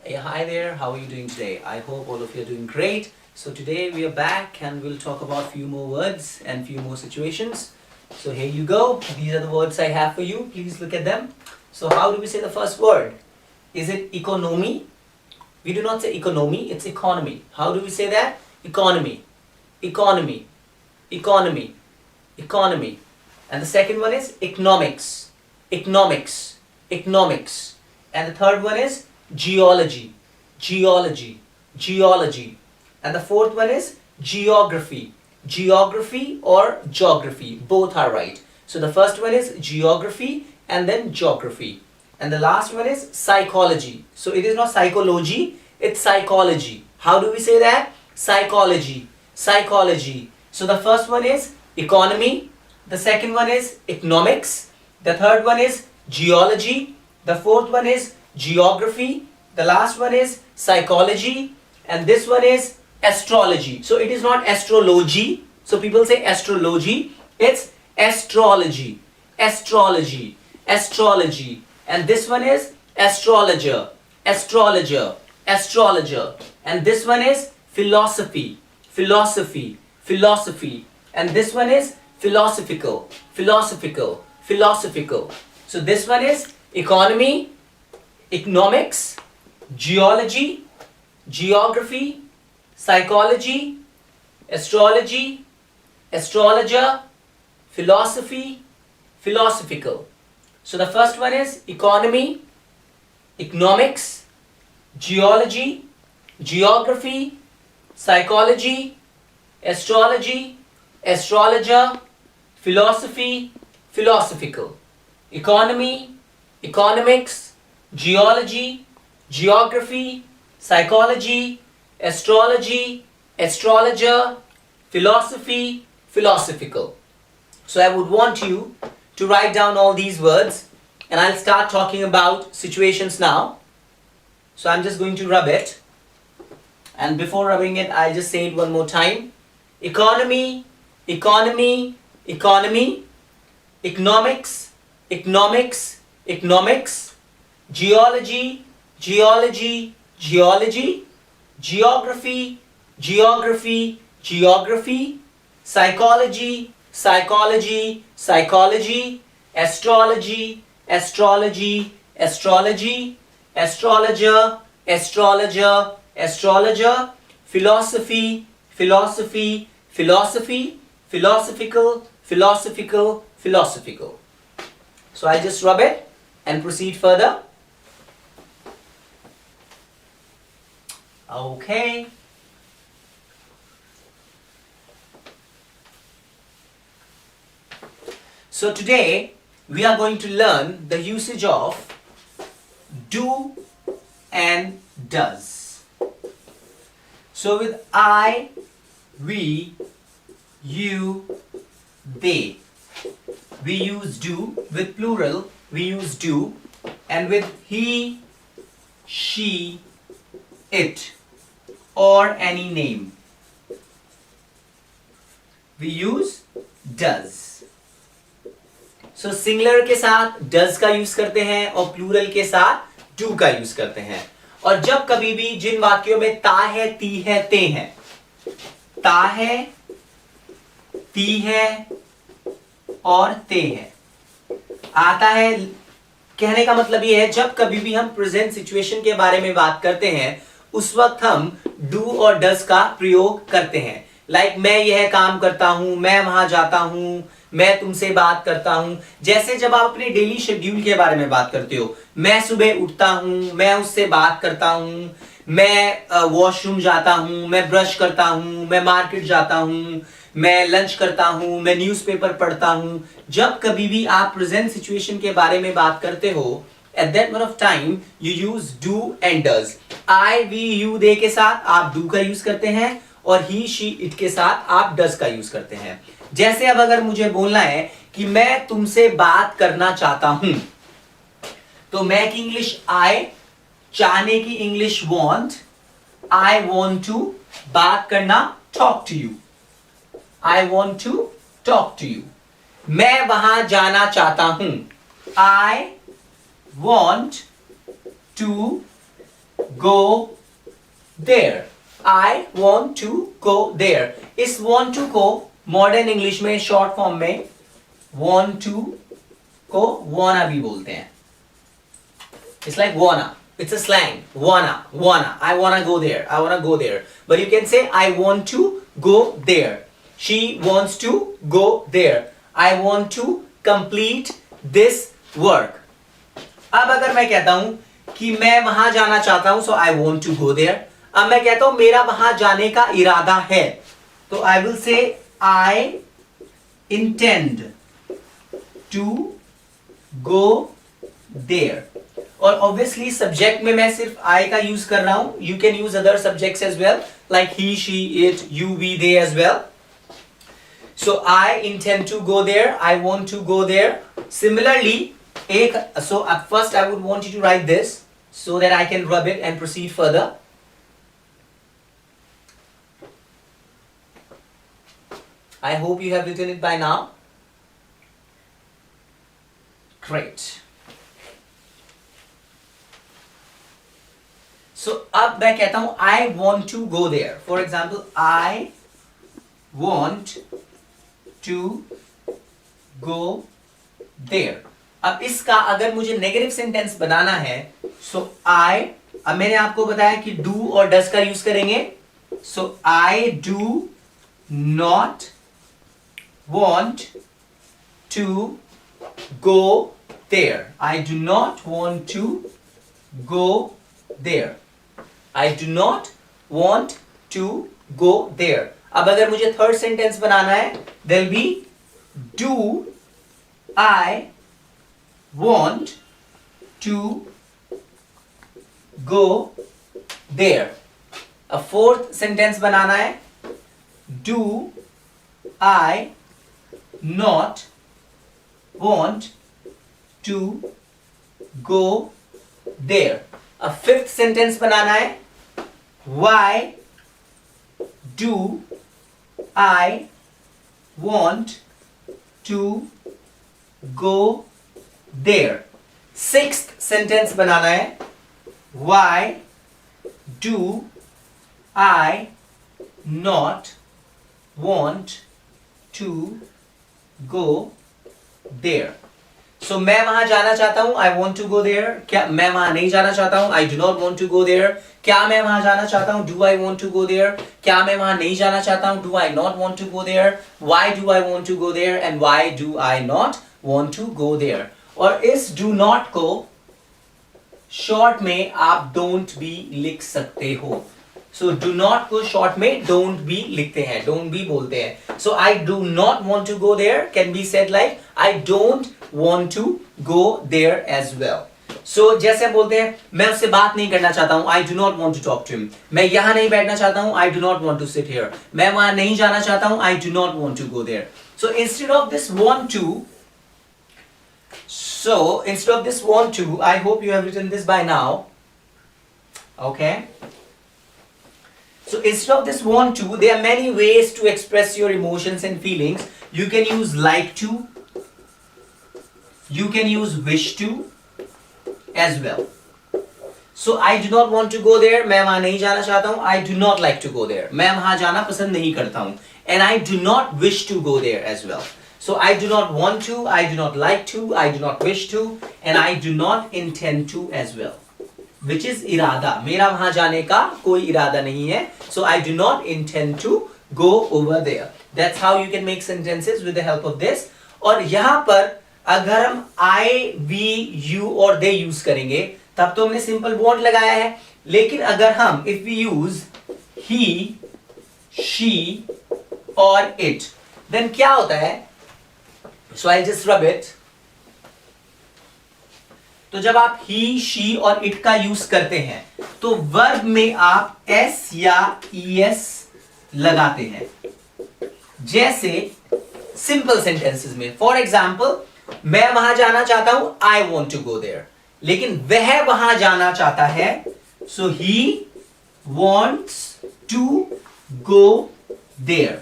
Hey, hi there, how are you doing today? I hope all of you are doing great. So today we are back and we'll talk about few more words and few more situations. So here you go. These are the words I have for you. Please look at them. So how do we say the first word? Is it economy? We do not say economy, it's economy. How do we say that? Economy, economy, economy, economy. And the second one is economics, economics, economics. And the third one is geology, geology, geology. And the fourth one is geography, geography or geography. Both are right. So the first one is geography and then geography. And the last one is psychology. So it is not psychology, it's psychology. How do we say that? Psychology, psychology. So the first one is economy, the second one is economics, the third one is geology, the fourth one is geography, the last one is psychology, and this one is astrology. So it is not astrology. So people say astrology, it's astrology, astrology, astrology. And this one is astrologer, astrologer, astrologer. And this one is philosophy, philosophy, philosophy. And this one is philosophical, philosophical, philosophical. So this one is economy, economics, geology, geography, psychology, astrology, astrologer, philosophy, philosophical. So the first one is economy, economics, geology, geography, psychology, astrology, astrologer, philosophy, philosophical. Economy, economics, geology, geography, psychology, astrology, astrologer, philosophy, philosophical. So I would want you to write down all these words and I'll start talking about situations now. So I'm just going to rub it, and before rubbing it I'll just say it one more time. Economy, economy, economy, economics, economics, economics, geology, geology, geology, geography, geography, geography, psychology, psychology, psychology, astrology, astrology, astrology, astrologer, astrologer, astrologer, philosophy, philosophy, philosophy, philosophical, philosophical, philosophical. So I just rub it and proceed further. Okay. So today we are going to learn the usage of do and does. So with I, we, you, they, we use do. With plural we use do, and with he, she, it or any name we use does. So singular के साथ does का use करते हैं और plural के साथ do का use करते हैं. और जब कभी भी जिन वाक्यों में ता है, ती है, ते हैं, ता है, ती है और ते है, आता है, कहने का मतलब ये है जब कभी भी हम प्रेजेंट सिचुएशन के बारे में बात करते हैं उस वक्त हम डू और डज का प्रयोग करते हैं. लाइक मैं यह काम करता हूं, मैं वहां जाता हूं, मैं तुमसे बात करता हूं. जैसे जब आप अपने डेली शेड्यूल के बारे में बात करते हो, मैं सुबह उठता हूं, मैं उससे बात करता हूं, मैं वॉशरूम जाता हूं, मैं ब्रश करता हूं, मैं मार्केट जाता हूं, मैं लंच करता हूं, मैं न्यूज़पेपर पढ़ता हूं. जब कभी भी आप प्रेजेंट सिचुएशन के बारे में बात करते हो, at that point of time you use do and does. I, we, you, they के साथ आप do का यूज करते हैं और he, she, it के साथ आप does का यूज करते हैं. जैसे अब अगर मुझे बोलना है कि मैं तुमसे बात करना चाहता हूं, तो मैं की इंग्लिश I, चाहने की English want, I want to, बात करना talk to you, I want to talk to you. मैं वहां जाना चाहता हूं, I want to go there. I want to go there. इस want to को मॉडर्न इंग्लिश में शॉर्ट फॉर्म में want to को wanna भी बोलते हैं. It's like wanna. It's a slang. Wanna. I wanna go there. I wanna go there. But you can say I want to go there. She wants to go there. I want to complete this work. अब अगर मैं कहता हूं कि मैं वहां जाना चाहता हूं, so I want to go there. अब मैं कहता हूं मेरा वहां जाने का इरादा है, तो I will say I intend to go there. और obviously subject में मैं सिर्फ I का यूज कर रहा हूं. You can use other subjects as well, like he, she, it, you, we, they as well. So I intend to go there. I want to go there. Similarly, so at first I would want you to write this so that I can rub it and proceed further. I hope you have written it by now. Great. So अब मैं कहता हूं I want to go there. For example, I want to go there. अब इसका अगर मुझे negative sentence बनाना है, so I, अब मैंने आपको बताया कि do और does का यूज करेंगे. So I do not want to go there. I do not want to go there. I do not want to go there. अब अगर मुझे थर्ड सेंटेंस बनाना है, there'll be do I want to go there. A fourth sentence बनाना है, do I not want to go there. A fifth sentence बनाना है, why do I want to go there. Sixth sentence बनाना है, why do I not want to go there. So मैं वहां जाना चाहता हूं, I want to go there. क्या मैं वहां नहीं जाना चाहता हूं, I do not want to go there. क्या मैं वहां जाना चाहता हूं, do I want to go there. क्या मैं वहां नहीं जाना चाहता हूं, do I not want to go there. Why do I want to go there and why do I not want to go there. और इस do not को शॉर्ट में आप don't be लिख सकते हो. So do not को short में don't be लिखते हैं, don't be बोलते हैं. So I do not want to go there can be said like I don't want to go there as well. So जैसे बोलते हैं मैं उससे बात नहीं करना चाहता हूं, I do not want to talk to him. मैं यहां नहीं बैठना चाहता हूं, I do not want to sit here. मैं वहां नहीं जाना चाहता हूं, I do not want to go there. So instead of this want to, I hope you have written this by now. Okay. So instead of this want to, there are many ways to express your emotions and feelings. You can use like to, you can use wish to as well. So I do not want to go there. मैं वहां नहीं जाना चाहता हूं. I do not like to go there. मैं वहां जाना पसंद नहीं करता हूं. And I do not wish to go there as well. So I do not want to, I do not like to, I do not wish to, and I do not intend to as well. Which is इरादा. मेरा वहां जाने का कोई इरादा नहीं है. So I do not intend to go over there. That's how you can make sentences with the help of this. और यहाँ पर अगर हम I, we, you और they use करेंगे, तब तो हमने simple want लगाया है. लेकिन अगर हम if we use he, she और it, then क्या होता है? So I'll just rub it. तो जब आप he, she और it का यूज करते हैं तो वर्ब में आप s या es लगाते हैं. जैसे सिंपल सेंटेंसेस में, फॉर एग्जाम्पल मैं वहां जाना चाहता हूं, I want to go there. लेकिन वह वहां जाना चाहता है, so he wants to go there.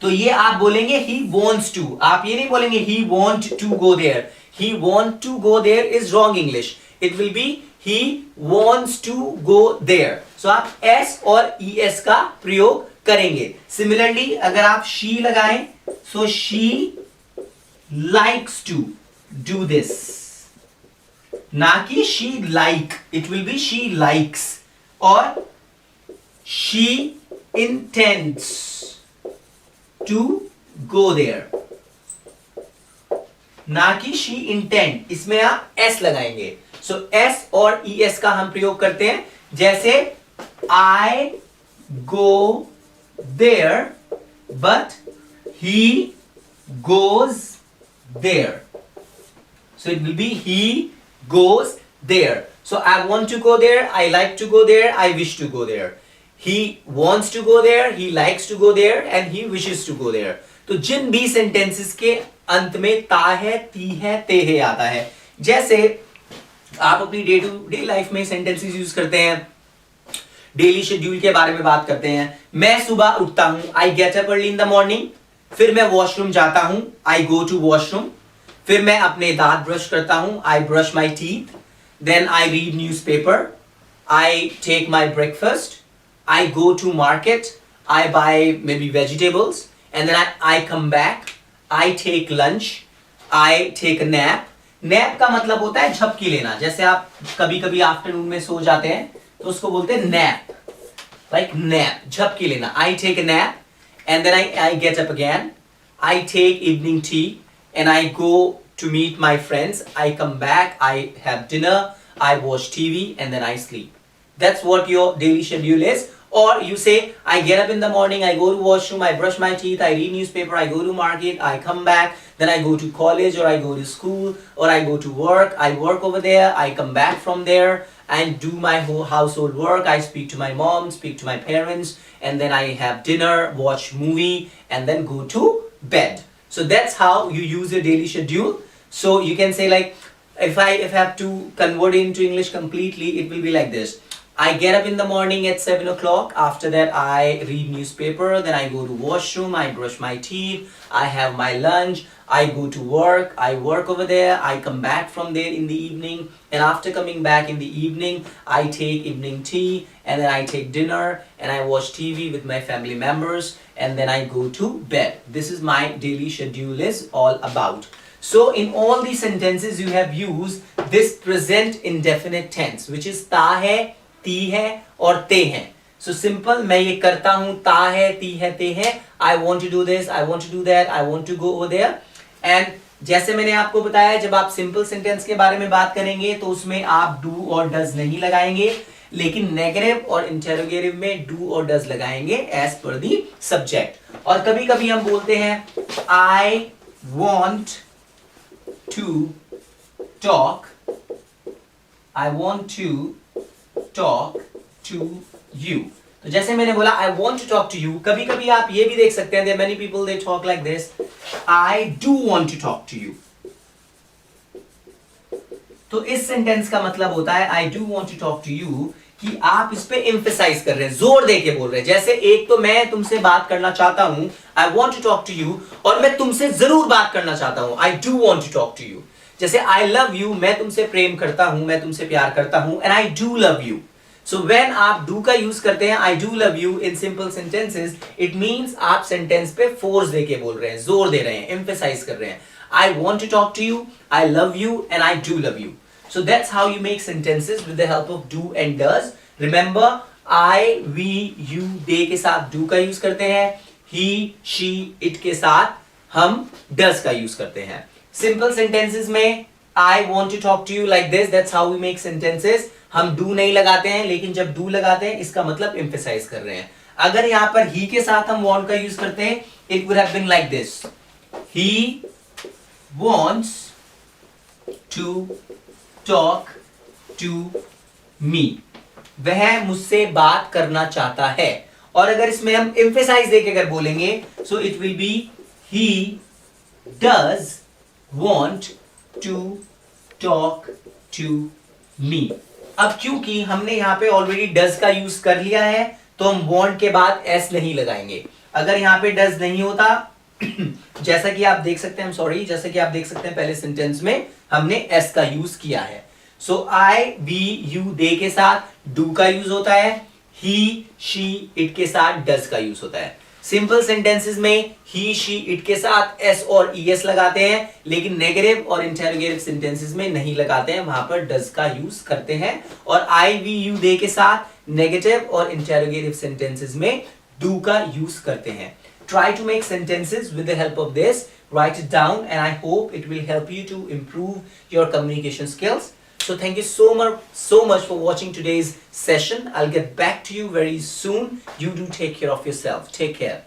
तो ये आप बोलेंगे he wants to. आप ये नहीं बोलेंगे he want to go there. He want to go there is wrong English. It will be he wants to go there. So आप s और es का प्रयोग करेंगे. Similarly अगर आप she लगाएं, so she likes to do this, ना कि she like, it will be she likes, और she intends to go there, ना कि she intend, इसमें आप s लगाएंगे. So s और es का हम प्रयोग करते हैं. जैसे I go there but he goes there. So it will be he goes there. So I want to go there, I like to go there, I wish to go there. He wants to go there, he likes to go there, and he wishes to go there. तो जिन भी sentences के अंत में ता है, ती है, ते है आता है, जैसे आप अपनी डे टू डे लाइफ में सेंटेंसेस यूज करते हैं, डेली शेड्यूल के बारे में बात करते हैं. मैं सुबह उठता हूं, आई get up early in the morning. फिर मैं वॉशरूम जाता हूं, आई गो टू वॉशरूम. फिर मैं अपने दांत ब्रश करता हूं, I brush my teeth. Then I read newspaper, I take my breakfast, I go to market, I buy maybe vegetables, and then I come back, I take lunch, I take nap. Nap का मतलब होता है झपकी लेना. जैसे आप कभी कभी आफ्टरनून में सो जाते हैं तो उसको बोलते हैं नैप, लाइक नैप, झपकी लेना. I take a nap and then I get up again, I take evening tea and I go to meet my friends, I come back, I have dinner, I watch TV, and then I sleep. That's what your daily schedule is. Or you say, I get up in the morning, I go to washroom, I brush my teeth, I read newspaper, I go to market, I come back, then I go to college, or I go to school, or I go to work, I work over there, I come back from there and do my whole household work, I speak to my mom, speak to my parents, and then I have dinner, watch movie, and then go to bed. So that's how you use your daily schedule. So you can say like, if I have to convert it into English completely, it will be like this. I get up in the morning at 7 o'clock. After that, I read newspaper. Then I go to washroom. I brush my teeth. I have my lunch. I go to work. I work over there. I come back from there in the evening. And after coming back in the evening, I take evening tea. And then I take dinner. And I watch TV with my family members. And then I go to bed. This is my daily schedule is all about. So in all these sentences, you have used this present indefinite tense, which is ता है, ती है और ते हैं. So simple, मैं ये करता हूँ, ता है, ती है, ते है. I want to do this, I want to do that, I want to go over there. And जैसे मैंने आपको बताया, जब आप सिंपल सेंटेंस के बारे में बात करेंगे तो उसमें आप do और does नहीं लगाएंगे, लेकिन नेगेटिव और इंटेरोगेटिव में डू और डज लगाएंगे एज पर दी सब्जेक्ट. और कभी कभी हम बोलते हैं I want to talk, I want to talk to you. तो जैसे मैंने बोला I want to talk to you, कभी कभी आप ये भी देख सकते हैं, there many people they talk like this, I do want to talk to you. तो इस सेंटेंस का मतलब होता है I do want to talk to you, कि आप इस पे एम्फेसाइज कर रहे हैं, जोर दे के बोल रहे हैं. जैसे एक तो मैं तुमसे बात करना चाहता हूं, I want to talk to you, और मैं तुमसे जरूर बात करना चाहता हूं, I do want to talk to you. जैसे आई लव यू, मैं तुमसे प्रेम करता हूं, मैं तुमसे प्यार करता हूं, and I do love you. So when आप डू का यूज करते हैं, आई do love you in simple sentences, it means आप सेंटेंस पे फोर्स दे के बोल रहे हैं, जोर दे रहे हैं, एम्फेसाइज कर रहे हैं. I want to talk to you, I love you, and I do love you. So that's how you make sentences with the help of do and does. Remember, I, we, you, they के साथ do का use करते हैं. He, she, it के साथ हम does का use करते हैं. Simple sentences में I want to talk to you like this. That's how we make sentences. हम do नहीं लगाते हैं, लेकिन जब do लगाते हैं इसका मतलब emphasize कर रहे हैं. अगर यहाँ पर he के साथ हम want का use करते हैं, it would have been like this. He wants to talk to me. वह मुझसे बात करना चाहता है. और अगर इसमें हम emphasize देके अगर बोलेंगे, so it will be he does want to talk to me. अब क्योंकि हमने यहाँ पे ऑलरेडी does का यूज कर लिया है, तो हम want के बाद s नहीं लगाएंगे. अगर यहाँ पे does नहीं होता, जैसा कि आप देख सकते हैं, जैसा कि आप देख सकते हैं पहले सेंटेंस में हमने s का यूज किया है. सो आई वी यू दे के साथ डू का यूज होता है, ही शी इट के साथ डज का यूज होता है। सिंपल सेंटेंसेस में ही शी इट के साथ एस और ईएस लगाते हैं, लेकिन नेगेटिव और इंटेरोगेटिव सेंटेंसेस में नहीं लगाते हैं, वहां पर डज का यूज करते हैं। और आई वी यू दे के साथ नेगेटिव और इंटेरोगेटिव सेंटेंसेस में डू का यूज करते हैं। Try to make sentences with the help of this. Write it down, and I hope it will help you to improve your communication skills. So thank you so much for watching today's session. I'll get back to you very soon. You do take care of yourself. Take care.